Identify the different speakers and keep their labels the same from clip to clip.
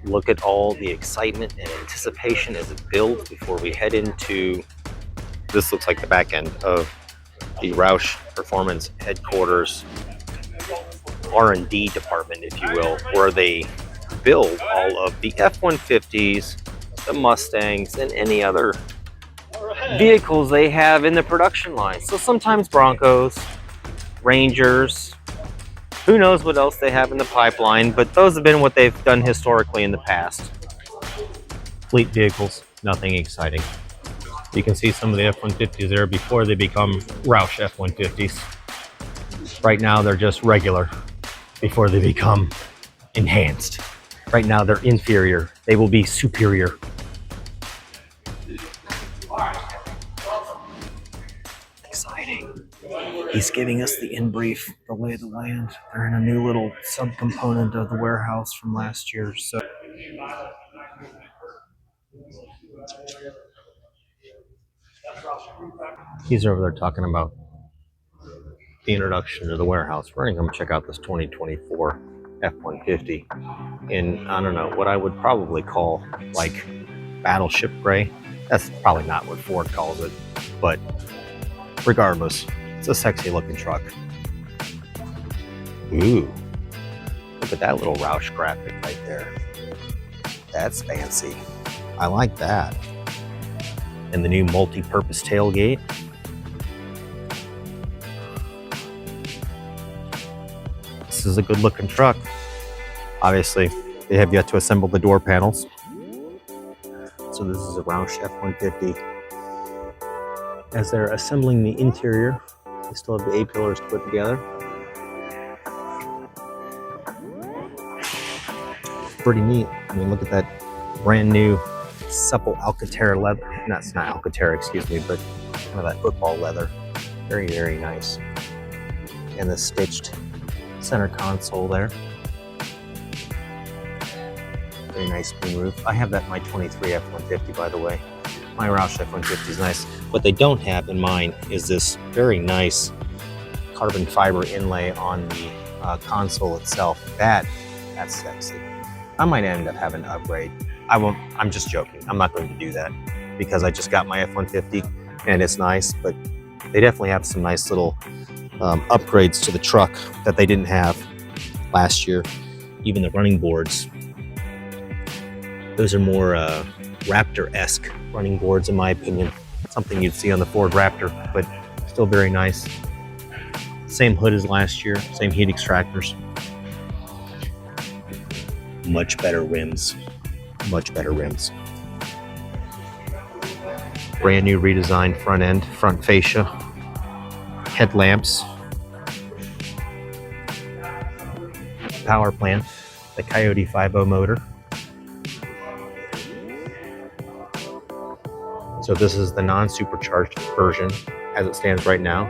Speaker 1: look at all the excitement and anticipation as it builds before we head into, this looks like the back end of the Roush Performance headquarters R&D department, if you will, where they build all of the F-150s, the Mustangs, and any other vehicles they have in the production line. So sometimes Broncos, Rangers, who knows what else they have in the pipeline, but those have been what they've done historically in the past. Fleet vehicles, nothing exciting. You can see some of the F-150s there before they become Roush F-150s. Right now they're just regular before they become enhanced. Right now they're inferior. They will be superior. Exciting. He's giving us the in brief, the lay of the land. They're in a new little subcomponent of the warehouse from last year. So he's over there talking about the introduction to the warehouse. We're gonna come check out this 2024 F-150 in, I don't know, what I would probably call like battleship gray. That's probably not what Ford calls it, but regardless, it's a sexy looking truck. Ooh, look at that little Roush graphic right there. That's fancy. I like that. And the new multi-purpose tailgate. This is a good looking truck. Obviously, they have yet to assemble the door panels. So this is a Roush F-150. As they're assembling the interior, they still have the A-pillars to put together. Pretty neat. I mean, look at that brand new supple Alcantara leather. No, it's not Alcantara, excuse me, but kind of that football leather. Very, very nice. And the stitched center console there. Very nice moonroof. I have that in my 23 F-150, by the way. My Roush F-150 is nice. What they don't have in mine is this very nice carbon fiber inlay on the console itself. That's sexy. I might end up having to upgrade. I won't. I'm just joking. I'm not going to do that because I just got my F-150 and it's nice, but they definitely have some nice little upgrades to the truck that they didn't have last year. Even the running boards. Those are more Raptor-esque running boards, in my opinion. Something you'd see on the Ford Raptor, but still very nice. Same hood as last year, same heat extractors. Much better rims. Much better rims. Brand new redesigned front end, front fascia, headlamps, power plant, the Coyote 5.0 motor. So this is the non-supercharged version as it stands right now.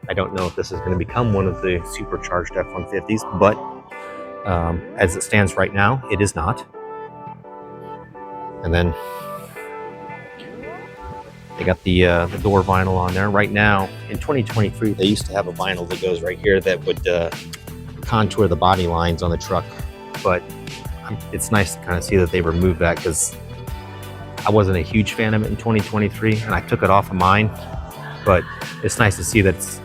Speaker 1: I don't know if this is going to become one of the supercharged F-150s, but as it stands right now, it is not. And then they got the door vinyl on there. Right now, in 2023, they used to have a vinyl that goes right here that would contour the body lines on the truck. But it's nice to kind of see that they removed that because I wasn't a huge fan of it in 2023, and I took it off of mine. But it's nice to see that it's,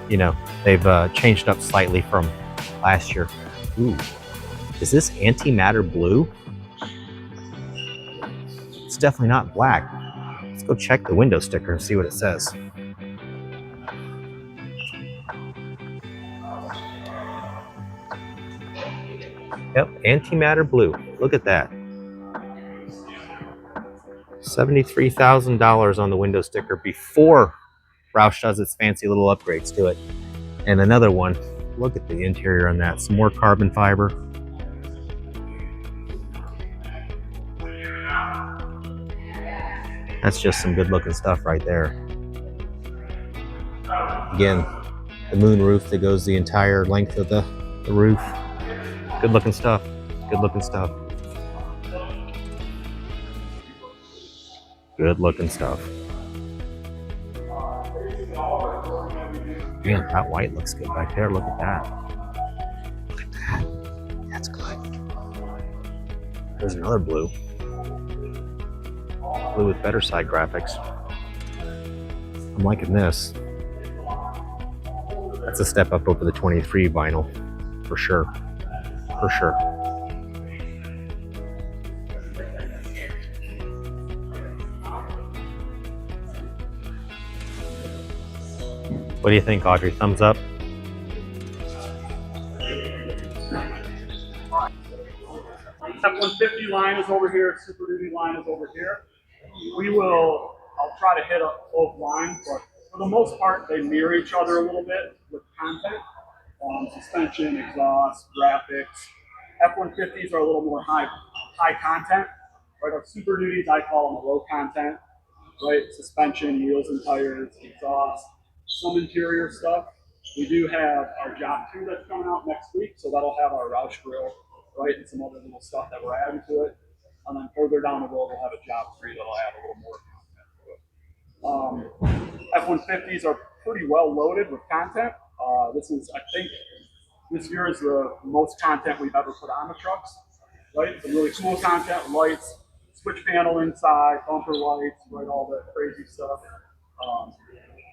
Speaker 1: you know, they've changed up slightly from last year. Ooh, is this antimatter blue? It's definitely not black. Let's go check the window sticker and see what it says. Yep, antimatter blue. Look at that. $73,000 on the window sticker before Roush does its fancy little upgrades to it. And another one, look at the interior on that. Some more carbon fiber. That's just some good looking stuff right there. Again, the moon roof that goes the entire length of the roof. Good looking stuff. Good looking stuff. Good looking stuff. Man, that white looks good back there. Look at that. Look at that. That's good. There's another blue. Blue with better side graphics. I'm liking this. That's a step up over the 23 vinyl, for sure. For sure. What do you think, Audrey? Thumbs up?
Speaker 2: F-150 line is over here, Super Duty line is over here. I'll try to hit up both lines, but for the most part, they mirror each other a little bit with content. Suspension, exhaust, graphics. F-150s are a little more high content. Right, our Super Duties, I call them low content. Right, suspension, wheels and tires, exhaust, some interior stuff. We do have our Job 2 that's coming out next week, so that'll have our Roush grill, right, and some other little stuff that we're adding to it. And then further down the road, we'll have a Job 3 that'll add a little more content to it. F-150s are pretty well loaded with content. This is, I think, this year is the most content we've ever put on the trucks, right? Some really cool content, lights, switch panel inside, bumper lights, right, all that crazy stuff.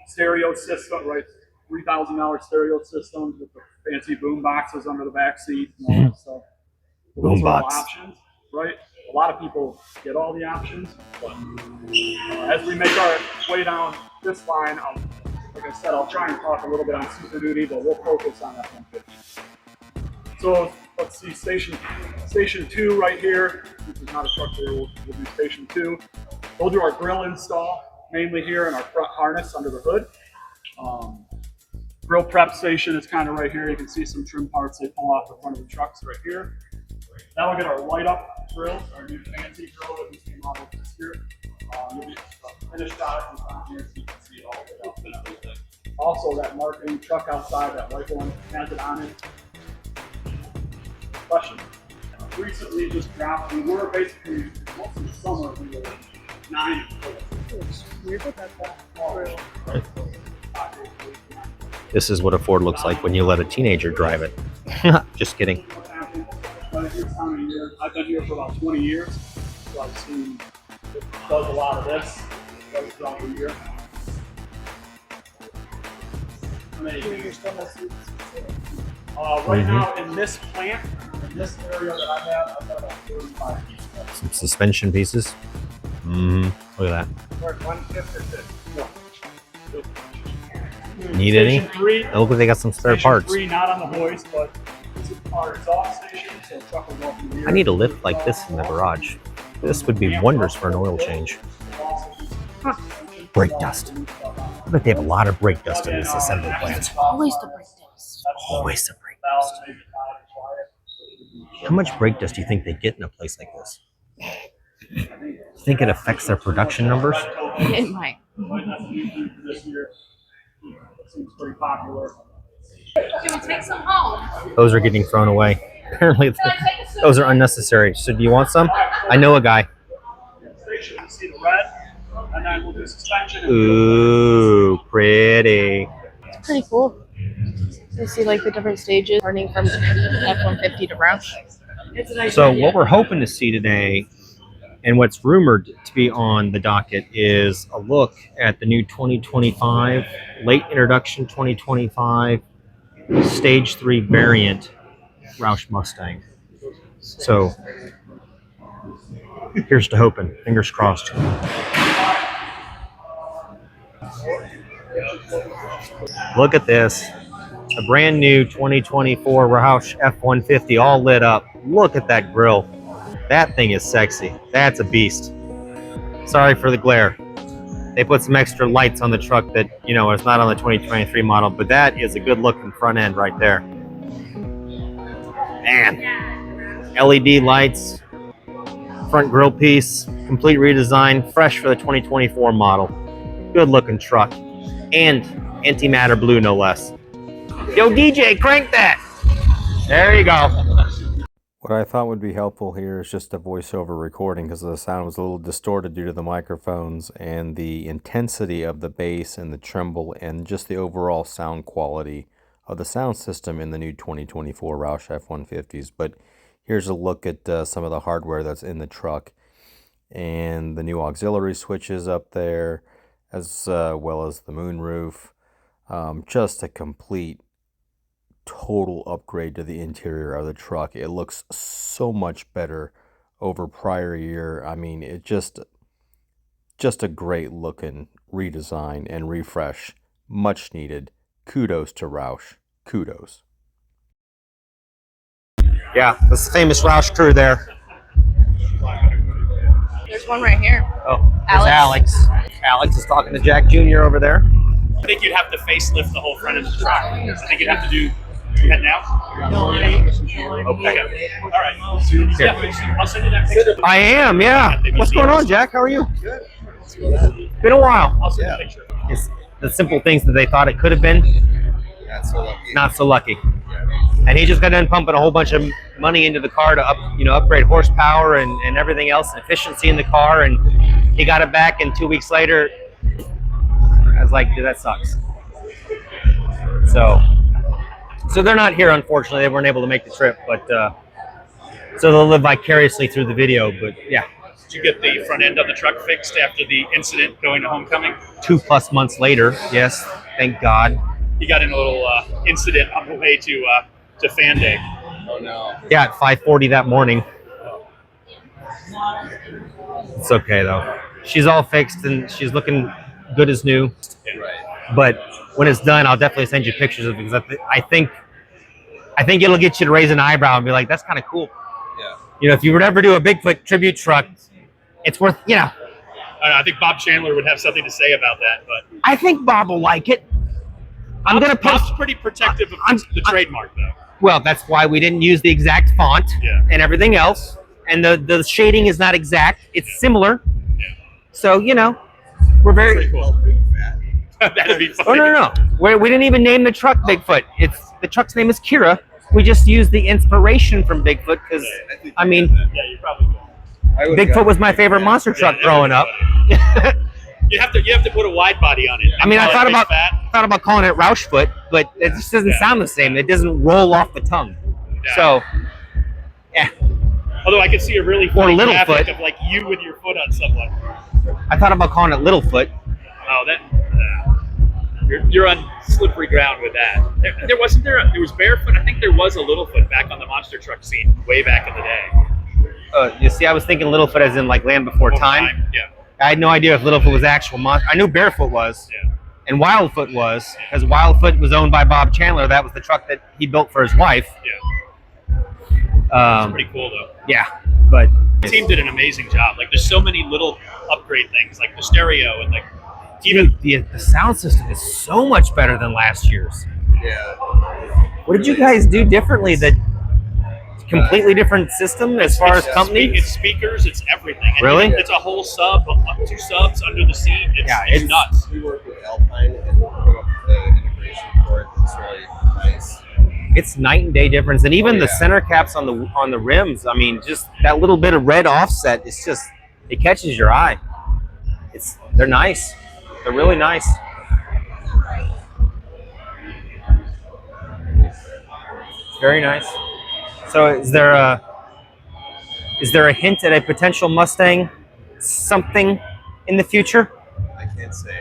Speaker 2: Stereo system, right? $3,000 stereo systems with the fancy boom boxes under the back seat and all that stuff.
Speaker 1: Boom box.
Speaker 2: Options, right? A lot of people get all the options, but as we make our way down this line, like I said, I'll try and talk a little bit on Super Duty, but we'll focus on F-150. So let's see, station 2 right here. This is not a truck there, we'll do station 2. We'll do our grill install, mainly here in our front harness under the hood. Grill prep station is kind of right here. You can see some trim parts they pull off the front of the trucks right here. Now we'll get our light up grill, our new fancy grill that we came out with this year. You'll get a finished product on here so you can see it all lit up and everything. Also, that marketing truck outside, that white one, has it on it. Question. Recently just dropped, we were basically, most of the summer, we were 9.
Speaker 1: This is what a Ford looks like when you let a teenager drive it. Just kidding.
Speaker 2: I've been here for about 20 years, so I've seen it does a lot of this throughout the year. Right now in this plant, in this area that I have, I've got about 35 pieces.
Speaker 1: Some suspension pieces. Look at that.
Speaker 2: We're at 150.
Speaker 1: Need any? They look like they got some spare parts.
Speaker 2: 3 not on the hoist, but this is our exhaust station, so truck will go up in the
Speaker 1: I need a lift like this in the garage. This would be wonders for an oil change. Brake dust. I bet they have a lot of brake dust in this assembly plant.
Speaker 3: Always the brake dust.
Speaker 1: Always the brake dust. How much brake dust do you think they get in a place like this? Think it affects their production numbers?
Speaker 3: It might.
Speaker 2: Seems pretty popular.
Speaker 3: Can we take some home?
Speaker 1: Those are getting thrown away. Apparently, those are unnecessary. So do you want some? I know a guy.
Speaker 2: Station, you see the red, and then we'll do suspension.
Speaker 1: Ooh, pretty.
Speaker 3: It's pretty cool. You see like the different stages turning from F-150 to Roush. It's a nice
Speaker 1: So
Speaker 3: idea.
Speaker 1: what we're hoping to see today, and what's rumored to be on the docket, is a look at the new 2025, late introduction 2025, Stage 3 variant Roush Mustang. So here's to hoping. Fingers crossed. Look at this. A brand new 2024 Roush F-150 all lit up. Look at that grill. That thing is sexy. That's a beast. Sorry for the glare. They put some extra lights on the truck that, you know, is not on the 2023 model, but that is a good looking front end right there. Man. LED lights, front grille piece, complete redesign, fresh for the 2024 model. Good looking truck. And antimatter blue, no less. Yo, DJ, crank that! There you go.
Speaker 4: What I thought would be helpful here is just a voiceover recording because the sound was a little distorted due to the microphones and the intensity of the bass and the tremble and just the overall sound quality of the sound system in the new 2024 Roush F-150s. But Here's a look at some of the hardware that's in the truck, and the new auxiliary switches up there, as well as the moonroof. Just a complete, total upgrade to the interior of the truck. It looks so much better over prior year. I mean, it just a great looking redesign and refresh. Much needed. Kudos to Roush. Kudos.
Speaker 1: Yeah, that's the famous Roush crew there.
Speaker 3: There's one right here.
Speaker 1: Oh, there's Alex. Alex is talking to Jack Jr. over there.
Speaker 2: I think you'd have to facelift the whole front of the truck. I think you'd have to do that now. Okay. All right. Yeah, I'll send you that picture.
Speaker 1: I am, yeah. What's going on, Jack? How are you?
Speaker 2: Good.
Speaker 1: Been a while.
Speaker 2: I'll send you a picture.
Speaker 1: It's the simple things that they thought it could have been.
Speaker 5: Not so lucky.
Speaker 1: Not so lucky. And he just got done pumping a whole bunch of money into the car to upgrade horsepower and everything else, and efficiency in the car, and he got it back, and 2 weeks later, I was like, dude, that sucks. So they're not here, unfortunately. They weren't able to make the trip, but so they'll live vicariously through the video. But yeah.
Speaker 2: Did you get the front end of the truck fixed after the incident going to homecoming?
Speaker 1: 2+ months later, yes, thank God.
Speaker 2: You got in a little incident on the way to Fan Day.
Speaker 5: Oh no.
Speaker 1: Yeah, at 5:40 that morning. It's okay though. She's all fixed and she's looking good as new.
Speaker 5: Right.
Speaker 1: But when it's done, I'll definitely send you pictures of it, because I think it'll get you to raise an eyebrow and be like, "That's kind of cool."
Speaker 5: Yeah.
Speaker 1: You know, if you were to ever do a Bigfoot tribute truck, it's worth. You know,
Speaker 2: I think Bob Chandler would have something to say about that, but
Speaker 1: I think Bob will like it. I'm gonna post.
Speaker 2: Bob's pretty protective of the trademark, though.
Speaker 1: Well, that's why we didn't use the exact font and everything else, and the shading is not exact. It's similar.
Speaker 2: Yeah.
Speaker 1: So we're very.
Speaker 2: Pretty cool. That'd be funny.
Speaker 1: Oh no. We didn't even name the truck Bigfoot. The truck's name is Kira. We just used the inspiration from Bigfoot because I mean,
Speaker 2: Yeah, you probably could.
Speaker 1: Bigfoot was my favorite monster truck growing up.
Speaker 2: You have to put a wide body on it.
Speaker 1: I mean, I
Speaker 2: Call it
Speaker 1: thought about calling it Roushfoot, but it just doesn't sound the same. It doesn't roll off the tongue.
Speaker 2: Yeah.
Speaker 1: So, yeah.
Speaker 2: Although I could see a really funny
Speaker 1: Littlefoot.
Speaker 2: graphic of like you with your foot on someone.
Speaker 1: I thought about calling it Littlefoot.
Speaker 2: Oh, you're on slippery ground with that. There was Barefoot. I think there was a Littlefoot back on the monster truck scene way back in the day.
Speaker 1: You see, I was thinking Littlefoot as in like Land Before Time.
Speaker 2: Yeah.
Speaker 1: I had no idea if Littlefoot was actual monster. I knew Barefoot was,
Speaker 2: Yeah.
Speaker 1: and Wildfoot was, because Wildfoot was owned by Bob Chandler. That was the truck that he built for his wife.
Speaker 2: Yeah. It's pretty cool though.
Speaker 1: Yeah, but
Speaker 2: The team did an amazing job. Like, there's so many little upgrade things, like the stereo and like even
Speaker 1: the sound system is so much better than last year's.
Speaker 5: Yeah.
Speaker 1: What did you guys do differently? That completely different system as far as company?
Speaker 2: It's speakers, it's everything. And
Speaker 1: Really?
Speaker 2: It's a whole sub, 2 subs under the seat. It's
Speaker 1: it's
Speaker 2: nuts.
Speaker 5: We worked with Alpine and came up with the integration for it. It's really nice.
Speaker 1: It's night and day difference, and even the center caps on the rims. I mean, just that little bit of red offset. It's just it catches your eye. They're nice. They're really nice. It's very nice. So is there a hint at a potential Mustang something in the future?
Speaker 5: I can't say.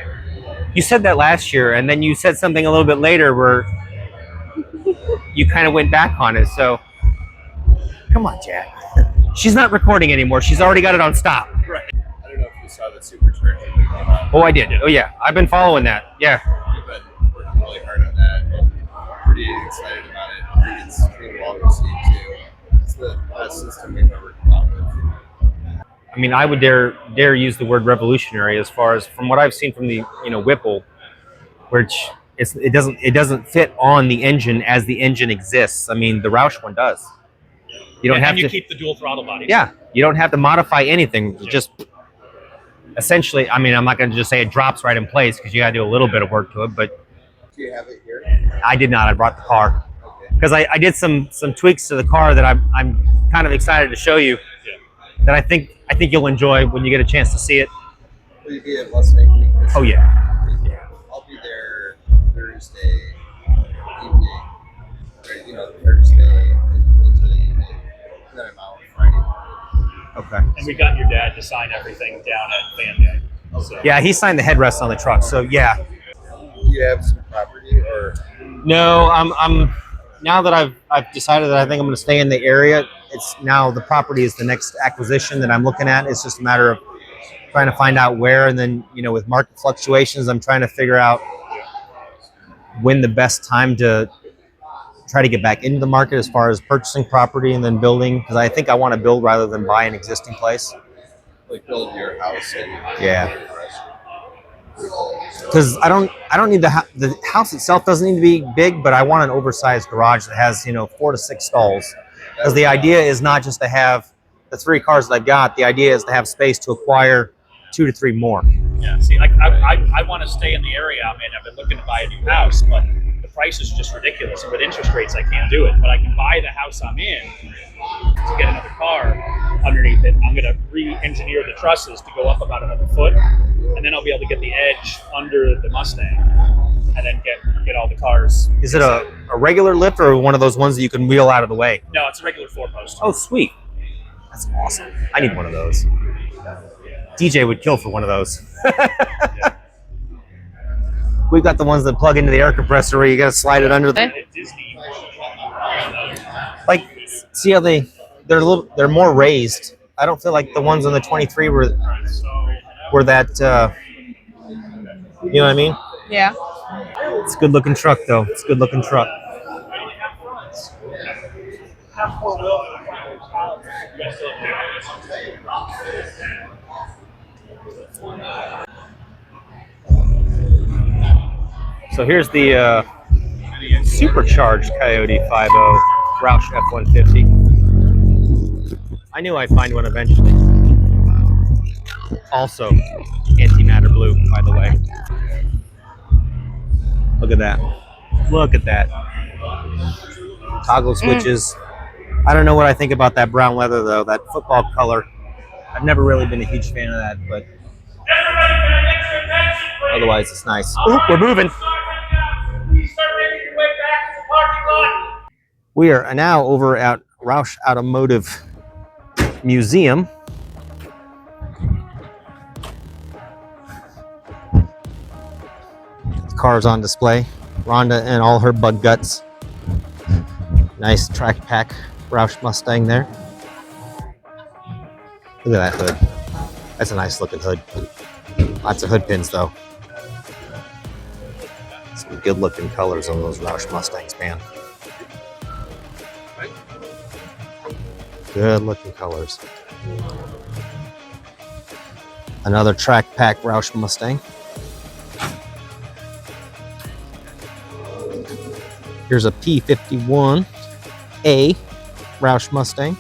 Speaker 1: You said that last year, and then you said something a little bit later where you kind of went back on it. So come on, Jack. She's not recording anymore. She's already got it on stop.
Speaker 2: Right.
Speaker 5: I don't know if you saw the supercharger that came out.
Speaker 1: Oh, I did. Oh, yeah. I've been following that. Yeah.
Speaker 5: We've been working really hard on that. Pretty excited about it. I think it's being well received too. It's the best system we've ever come out with.
Speaker 1: I mean, I would dare use the word revolutionary as far as from what I've seen from the Whipple, which it doesn't fit on the engine as the engine exists. I mean, the Roush one does. You don't have
Speaker 2: to
Speaker 1: to
Speaker 2: keep the dual throttle body.
Speaker 1: Yeah, you don't have to modify anything. You just essentially, I mean, I'm not going to just say it drops right in place because you got to do a little bit of work to it. But
Speaker 5: Do you have it here?
Speaker 1: I did not. I brought the car
Speaker 5: Okay.
Speaker 1: because I did some tweaks to the car that I'm kind of excited to show you.
Speaker 2: Yeah.
Speaker 1: That I think you'll enjoy when you get a chance to see it.
Speaker 5: Will you be at Mustang Week this
Speaker 1: Oh
Speaker 5: year?
Speaker 1: yeah.
Speaker 5: I'll be there Thursday evening. Or, Thursday into the evening. And then
Speaker 1: Okay.
Speaker 6: And we got your dad to sign everything down at Van Day. So.
Speaker 1: Yeah, he signed the headrest on the truck. So yeah.
Speaker 5: Do you have some property or?
Speaker 1: No, I'm now that I've decided that I think I'm going to stay in the area. It's now the property is the next acquisition that I'm looking at. It's just a matter of trying to find out where, and then with market fluctuations, I'm trying to figure out when the best time to try to get back into the market as far as purchasing property and then building, because I think I want to build rather than buy an existing place.
Speaker 5: Like build your house and
Speaker 1: Yeah. Because I don't need the house itself doesn't need to be big, but I want an oversized garage that has 4 to 6 stalls. Because the idea is not just to have the 3 cars that I've got. The idea is to have space to acquire 2 to 3 more.
Speaker 6: Yeah, see, I want to stay in the area I'm in. I've been looking to buy a new house, but the price is just ridiculous. And with interest rates, I can't do it. But I can buy the house I'm in to get another car underneath it. I'm going to re-engineer the trusses to go up about another foot, and then I'll be able to get the edge under the Mustang, and then get all the cars.
Speaker 1: Is it a regular lift or one of those ones that you can wheel out of the way?
Speaker 6: No, it's a regular 4-post.
Speaker 1: Oh, sweet. That's awesome. I need one of those. DJ would kill for one of those. We've got the ones that plug into the air compressor where you got to slide it under the.
Speaker 6: Disney.
Speaker 1: Like, see how they're more raised. I don't feel like the ones on the 23 were that. You know what I mean?
Speaker 3: Yeah.
Speaker 1: It's a good looking truck, though. It's a good looking truck. So here's the supercharged Coyote 50 Roush F-150. I knew I'd find one eventually. Also, antimatter blue, by the way. Look at that. Look at that. Toggle switches. I don't know what I think about that brown leather, though. That football color. I've never really been a huge fan of that, but otherwise it's nice. Oop, we're moving. We are now over at Roush Automotive Museum. The car's on display. Rhonda and all her bug guts. Nice track pack Roush Mustang there. Look at that hood. That's a nice looking hood. Lots of hood pins though. Some good looking colors on those Roush Mustangs, man. Good looking colors. Another track pack Roush Mustang. Here's a P51A Roush Mustang.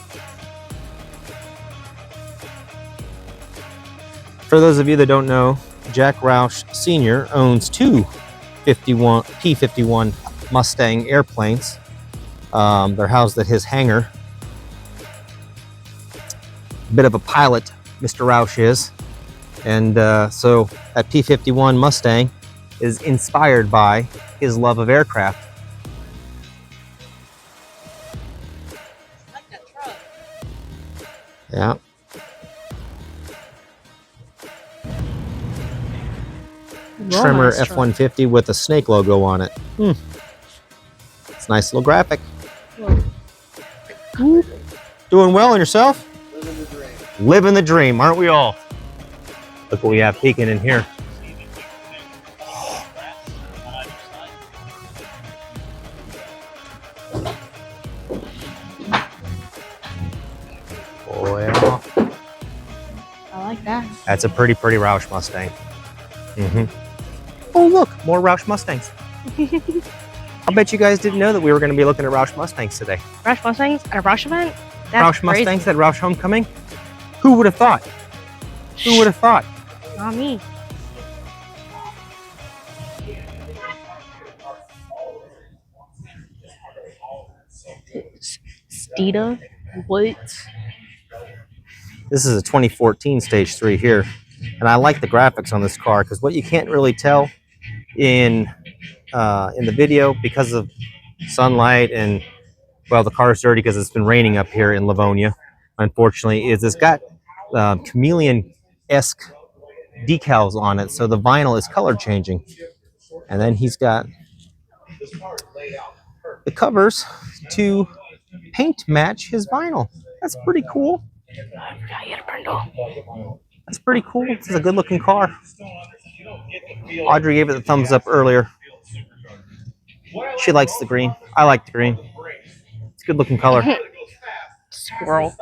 Speaker 1: For those of you that don't know, Jack Roush Sr. owns 2 P51 Mustang airplanes. They're housed at his hangar. Bit of a pilot, Mr. Roush is. And so that P51 Mustang is inspired by his love of aircraft.
Speaker 3: I like that truck.
Speaker 1: Yeah. Trimmer
Speaker 3: Nice truck.
Speaker 1: F-150 with a snake logo on it. It's a nice little graphic. Doing well on yourself?
Speaker 5: Living the dream.
Speaker 1: Living the dream, aren't we all? Look what we have peeking in here. Well,
Speaker 3: I like that.
Speaker 1: that's a pretty Roush Mustang. Oh, look, more Roush Mustangs. I bet you guys didn't know that we were going to be looking at Roush Mustangs today.
Speaker 3: Roush Mustangs at a Roush event?
Speaker 1: Roush Mustangs at Roush Homecoming? Who would have thought? Who would have thought?
Speaker 3: Not me. Steeda? What?
Speaker 1: This is a 2014 Stage 3 here. And I like the graphics on this car because what you can't really tell in the video because of sunlight and, well, the car's dirty because it's been raining up here in Livonia. unfortunately, is it's got chameleon-esque decals on it, so the vinyl is color changing. And then he's got the covers to paint match his vinyl. That's pretty cool. That's pretty cool. This is a good looking car. Audrey gave it the thumbs up earlier. She likes the green. I like the green. It's a good looking color.
Speaker 3: Squirrel.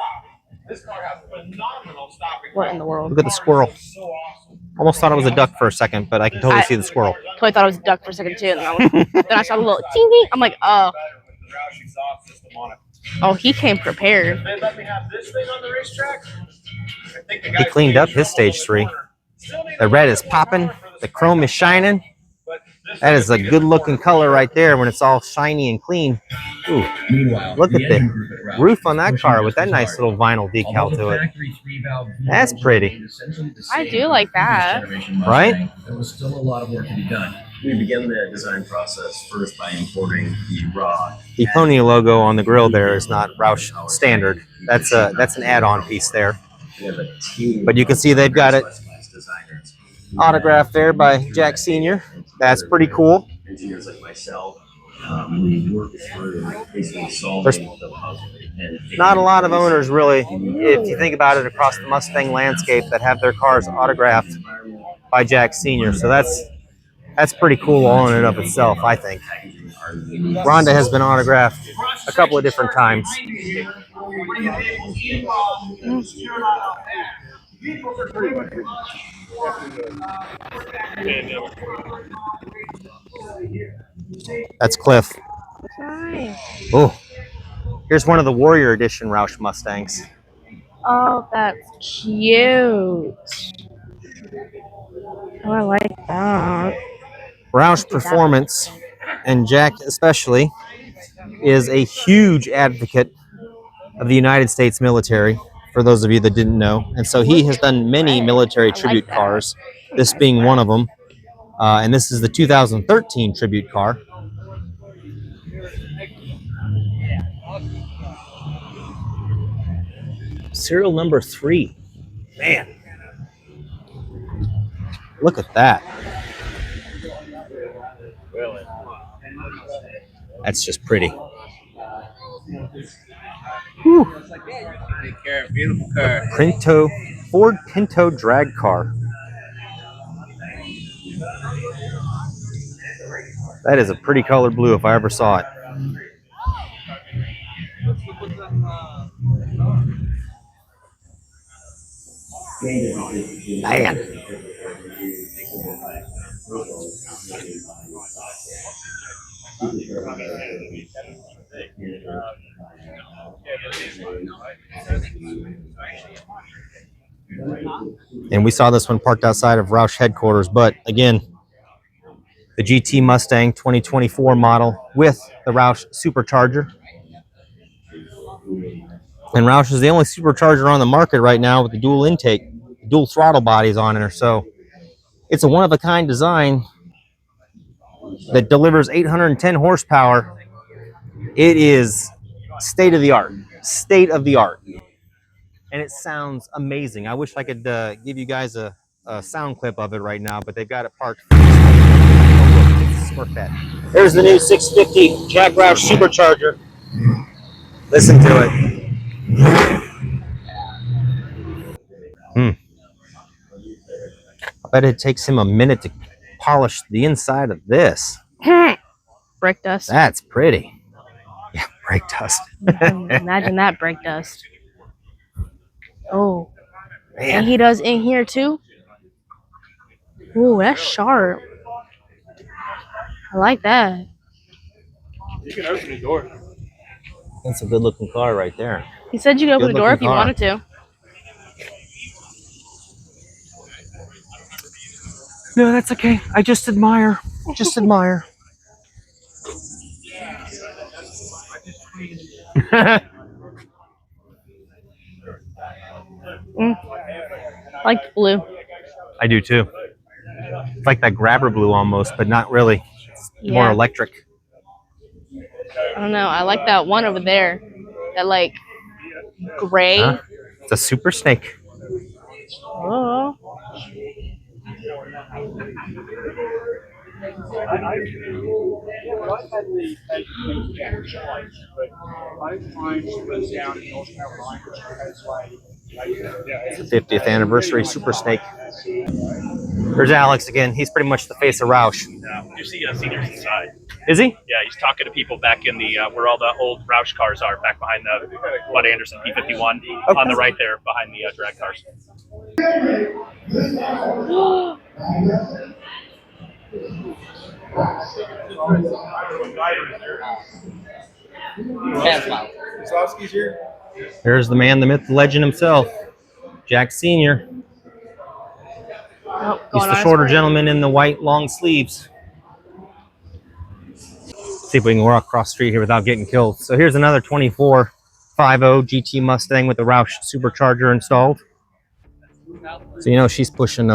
Speaker 3: What in the world?
Speaker 1: Look at the squirrel. Almost thought it was a duck for a second, but I can totally see the squirrel.
Speaker 3: Totally thought it was a duck for a second too. And then I saw the little ting ting. I'm like, oh. Oh, he came prepared.
Speaker 1: He cleaned up his stage 3. The red is popping. The chrome is shining. That is a good looking color right there when it's all shiny and clean. Ooh, look at the roof on that car with that nice little vinyl decal to it. That's pretty.
Speaker 3: I do like that.
Speaker 1: Right?
Speaker 7: There was still a lot of work to be done. We began the design process first by importing the raw.
Speaker 1: The pony logo on the grill there is not Roush standard. That's an add-on piece there. But you can see they've got it autographed there by Jack Sr. That's pretty cool.
Speaker 7: Engineers like myself, we work through basically solving the puzzle.
Speaker 1: Not a lot of owners really, if you think about it, across the Mustang landscape that have their cars autographed by Jack Sr. So that's pretty cool all in and of itself, I think. Rhonda has been autographed a couple of different times. That's Cliff. Oh, here's one of the Warrior Edition Roush Mustangs.
Speaker 3: Oh, that's cute. Oh, I like that.
Speaker 1: Roush Performance, and Jack especially, is a huge advocate of the United States military, for those of you that didn't know. And so he has done many military tribute cars, this being one of them. And this is the 2013 tribute car. Serial number 3. Man. Look at that. That's just pretty. Whew.
Speaker 5: Beautiful car.
Speaker 1: Ford Pinto drag car. That is a pretty color blue if I ever saw it. Man. And we saw this one parked outside of Roush headquarters, but again, the GT Mustang 2024 model with the Roush supercharger. And Roush is the only supercharger on the market right now with the dual intake, dual throttle bodies on it. So it's a one-of-a-kind design that delivers 810 horsepower. It is state of the art. State of the art. And it sounds amazing. I wish I could give you guys a sound clip of it right now, but they've got it parked. There's the new 650 Jack Roush supercharger. Listen to it. I bet it takes him a minute to polish the inside of this.
Speaker 3: Brake dust.
Speaker 1: That's pretty. Yeah, brake dust.
Speaker 3: Imagine that brake dust. Oh.
Speaker 1: Man.
Speaker 3: And he does in here too? Ooh, that's sharp. I like that.
Speaker 2: You can open the door.
Speaker 1: That's a good looking car right there.
Speaker 3: He said you could open the door if you wanted to.
Speaker 1: No, that's okay. I just admire. Just admire.
Speaker 3: I like the blue.
Speaker 1: I do too. It's like that grabber blue almost, but not really. It's more electric.
Speaker 3: I don't know. I like that one over there. That like gray.
Speaker 1: Huh? It's a super snake.
Speaker 3: Oh.
Speaker 2: I've had the Jack twice, but I find she lives down in North Carolina. That's why.
Speaker 1: It's the 50th anniversary super snake. There's Alex again. He's pretty much the face of Roush.
Speaker 6: Yeah, you see seniors inside.
Speaker 1: Is he?
Speaker 6: Yeah, he's talking to people back in the where all the old Roush cars are, back behind the Bud Anderson P51 on the right there, behind the drag cars.
Speaker 1: There's the man, the myth, the legend himself, Jack Sr.
Speaker 3: Oh,
Speaker 1: He's the shorter gentleman in the white long sleeves. See if we can walk across the street here without getting killed. So here's another 2450 GT Mustang with the Roush supercharger installed. So you know she's pushing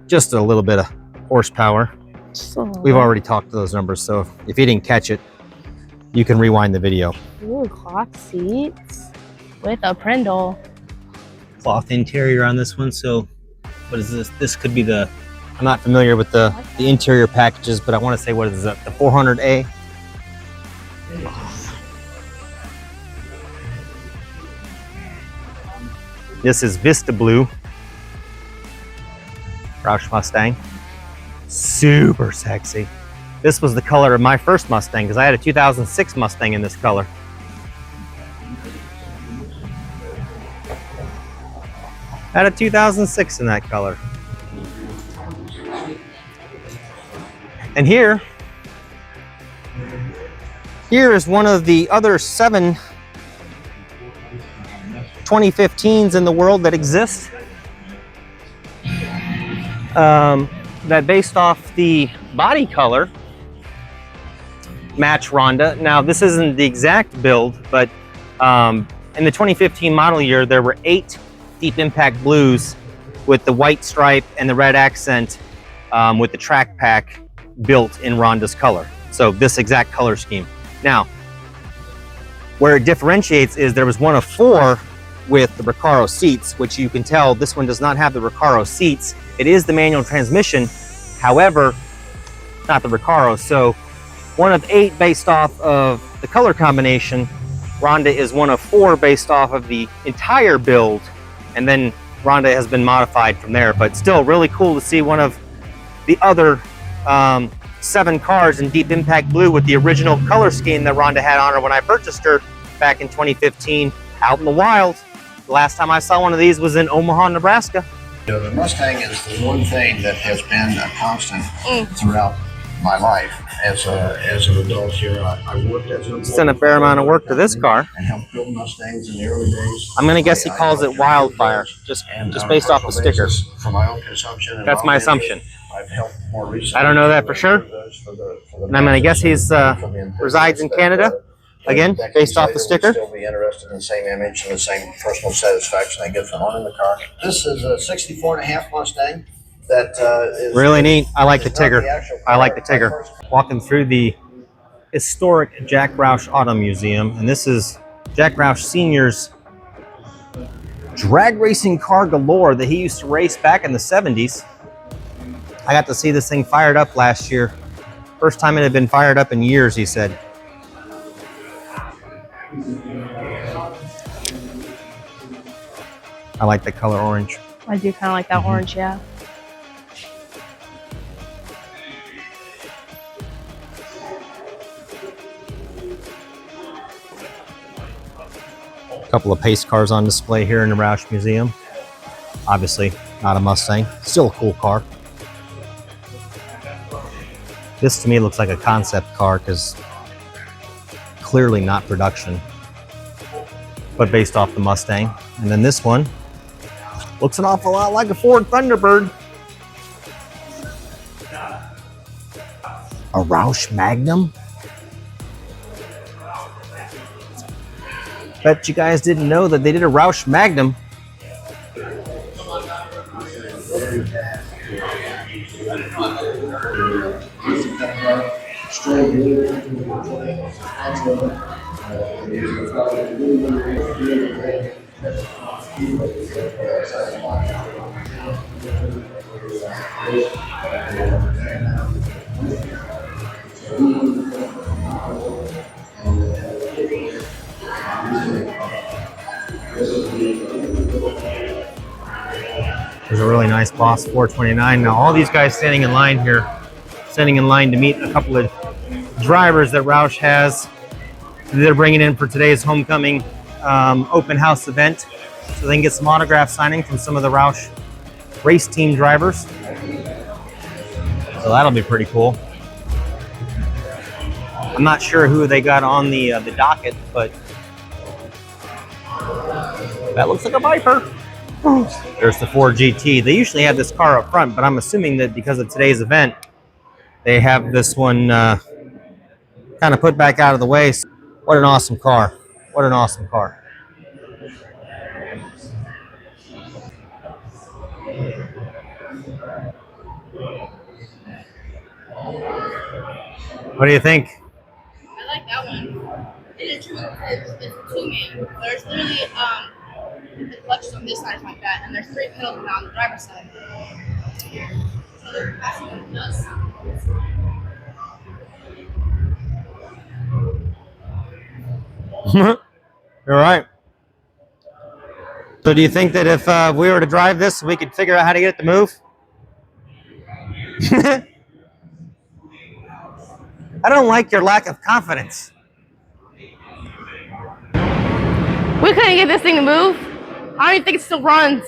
Speaker 1: just a little bit of horsepower. We've already talked to those numbers, so if you didn't catch it, you can rewind the video.
Speaker 3: Ooh, cloth seats with a Prindle.
Speaker 1: Cloth interior on this one, so what is this? This could be the, I'm not familiar with the interior packages, but I want to say, what is that, the 400A? This is Vista Blue Roush Mustang. Super sexy. This was the color of my first Mustang because I had a 2006 Mustang in this color. I had a 2006 in that color. And here is one of the other 7 2015s in the world that exist. That based off the body color match Ronda. Now this isn't the exact build, but in the 2015 model year there were 8 deep impact blues with the white stripe and the red accent with the track pack built in Ronda's color. So this exact color scheme. Now, where it differentiates is there was one of 4 with the Recaro seats, which you can tell this one does not have the Recaro seats. It is the manual transmission, however, not the Recaro. So one of 8 based off of the color combination. Ronda is one of 4 based off of the entire build, and then Ronda has been modified from there. But still really cool to see one of the other 7 cars in deep impact blue with the original color scheme that Ronda had on her when I purchased her back in 2015 out in the wild. The last time I saw one of these was in Omaha, Nebraska.
Speaker 8: You know, the Mustang is the one thing that has been a constant throughout my life as an adult here. I worked as a
Speaker 1: He's done a fair amount of work to this car.
Speaker 8: and helped build Mustangs in the early days.
Speaker 1: I'm gonna guess he calls it Wildfire, just based off the sticker.
Speaker 8: For my own consumption. And
Speaker 1: That's my assumption.
Speaker 8: I've helped more recently.
Speaker 1: I don't know that for sure. And I'm gonna guess he's resides in Canada. Again, based off the sticker.
Speaker 8: Still be interested in the same image and the same personal satisfaction I get from owning the car. This is a 64.5 Mustang that is
Speaker 1: Really neat. I like the
Speaker 8: is not
Speaker 1: Tigger.
Speaker 8: actual
Speaker 1: I like the
Speaker 8: car.
Speaker 1: Tigger. Walking through the historic Jack Roush Auto Museum, and this is Jack Roush Sr.'s drag racing car galore that he used to race back in the 70s. I got to see this thing fired up last year. First time it had been fired up in years, he said. I like the color orange.
Speaker 3: I do kind of like that orange, yeah.
Speaker 1: A couple of pace cars on display here in the Roush Museum. Obviously not a Mustang, still a cool car. This to me looks like a concept car because clearly not production, but based off the Mustang. And then this one looks an awful lot like a Ford Thunderbird. A Roush Magnum? Bet you guys didn't know that they did a Roush Magnum. There's a really nice Boss 429. Now all these guys standing in line here, standing in line to meet a couple of drivers that Roush has. They're bringing in for today's homecoming open house event, so they can get some autograph signing from some of the Roush race team drivers. So that'll be pretty cool. I'm not sure who they got on the docket, but that looks like a Viper. There's the Ford GT. They usually have this car up front, but I'm assuming that because of today's event, they have this one kind of put back out of the way. What an awesome car. What an awesome car. What do you think?
Speaker 3: I like that one. It is true. It's a two-man. There's literally the clutch is on this side like that, and there's 3 pedals on the driver's side.
Speaker 1: You're right. So do you think that if we were to drive this, we could figure out how to get it to move? I don't like your lack of confidence.
Speaker 3: We couldn't get this thing to move. I don't even think it still runs.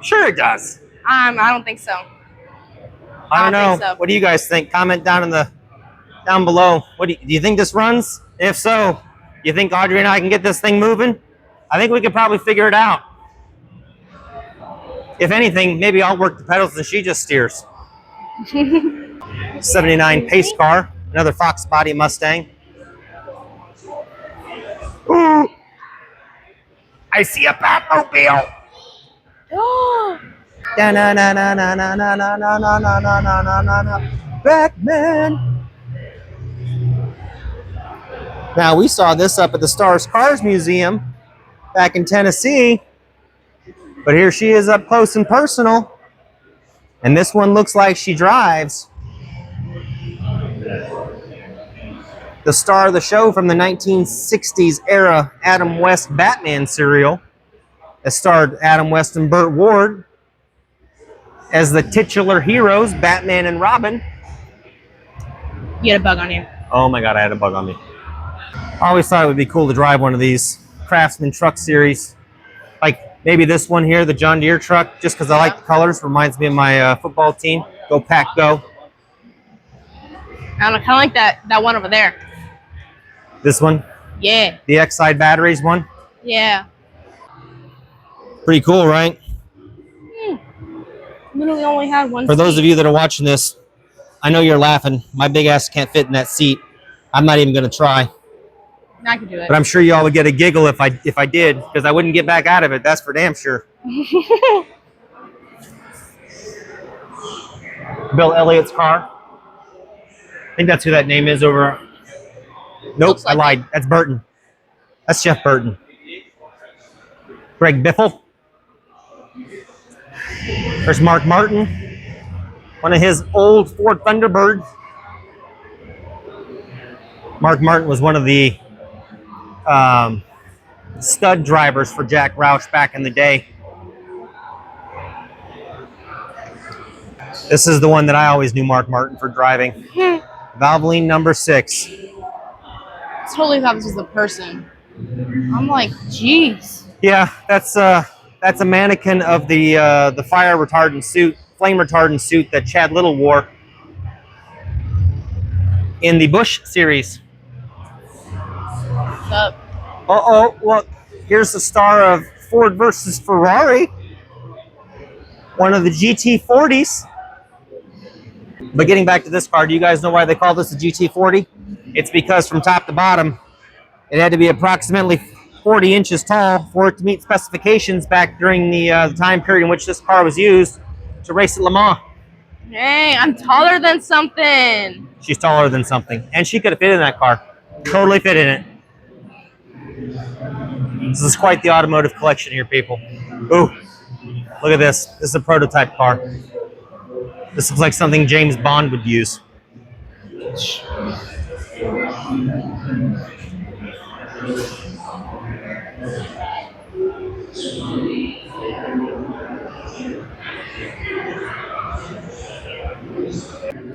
Speaker 1: Sure it does.
Speaker 3: I don't think so.
Speaker 1: I don't know.
Speaker 3: think so.
Speaker 1: What do you guys think? Comment down below. What do you think this runs? If so, you think Audrey and I can get this thing moving? I think we could probably figure it out. If anything, maybe I'll work the pedals and she just steers. 79 pace car, another Fox body Mustang. Ooh, I see a Batmobile. Batman. Now we saw this up at the Stars Cars Museum back in Tennessee, but here she is up close and personal, and this one looks like she drives. The star of the show from the 1960s era Adam West Batman serial that starred Adam West and Burt Ward as the titular heroes, Batman and Robin.
Speaker 3: You had a bug on you.
Speaker 1: Oh my God, I had a bug on me. I always thought it would be cool to drive one of these Craftsman truck series. Like maybe this one here, the John Deere truck, just because I like the colors. Reminds me of my football team. Go Pack Go.
Speaker 3: I don't know, kind of like that one over there.
Speaker 1: This one?
Speaker 3: Yeah.
Speaker 1: The X-Side Batteries one?
Speaker 3: Yeah.
Speaker 1: Pretty cool, right?
Speaker 3: Literally only had one.
Speaker 1: For those of you that are watching this, I know you're laughing. My big ass can't fit in that seat. I'm not even going to try.
Speaker 3: I could do it.
Speaker 1: But I'm sure y'all would get a giggle if I did, because I wouldn't get back out of it. That's for damn sure. Bill Elliott's car. I think that's who that name is over. Nope, I lied. That's Burton. That's Jeff Burton. Greg Biffle. There's Mark Martin. One of his old Ford Thunderbirds. Mark Martin was one of the stud drivers for Jack Roush back in the day. This is the one that I always knew Mark Martin for driving. Valvoline number 6.
Speaker 3: I totally thought this was the person. I'm like, geez.
Speaker 1: Yeah, that's a mannequin of the fire retardant suit, flame retardant suit that Chad Little wore in the Bush series.
Speaker 3: What's up?
Speaker 1: Uh-oh, look, here's the star of Ford versus Ferrari. One of the GT40s. But getting back to this car, do you guys know why they call this a GT40? It's because from top to bottom, it had to be approximately 40 inches tall for it to meet specifications back during the time period in which this car was used to race at Le Mans.
Speaker 3: Hey, I'm taller than something.
Speaker 1: She's taller than something. And she could have fit in that car. Totally fit in it. This is quite the automotive collection here, people. Ooh, look at this. This is a prototype car. This looks like something James Bond would use.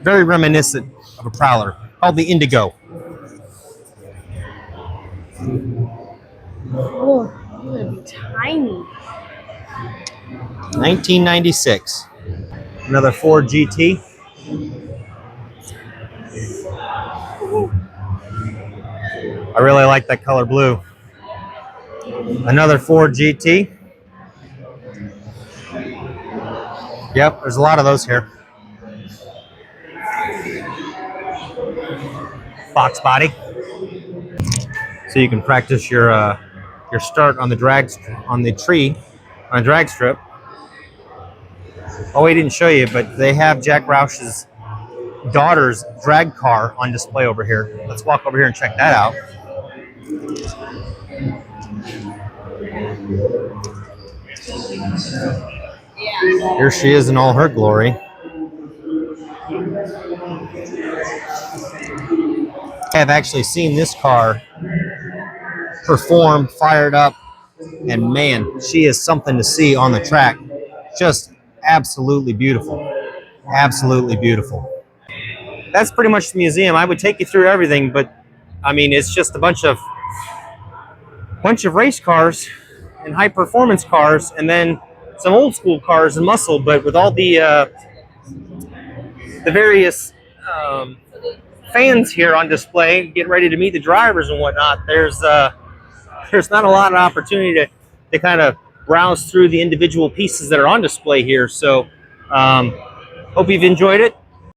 Speaker 1: Very reminiscent of a Prowler called the Indigo.
Speaker 3: Oh, it's gonna be tiny.
Speaker 1: 1996. Another Ford GT. I really like that color blue. Another Ford GT. Yep, there's a lot of those here. Box body. So you can practice your start on the drag tree on a drag strip. Oh, we didn't show you, but they have Jack Roush's daughter's drag car on display over here. Let's walk over here and check that out. Here she is in all her glory. I've actually seen this car perform, fired up, and man, she is something to see on the track. Just absolutely beautiful. Absolutely beautiful. That's pretty much the museum. I would take you through everything, but I mean, it's just a bunch of race cars and high performance cars, and then some old school cars and muscle. But with all the various fans here on display, getting ready to meet the drivers and whatnot, there's not a lot of opportunity to kind of browse through the individual pieces that are on display here. So hope you've enjoyed it.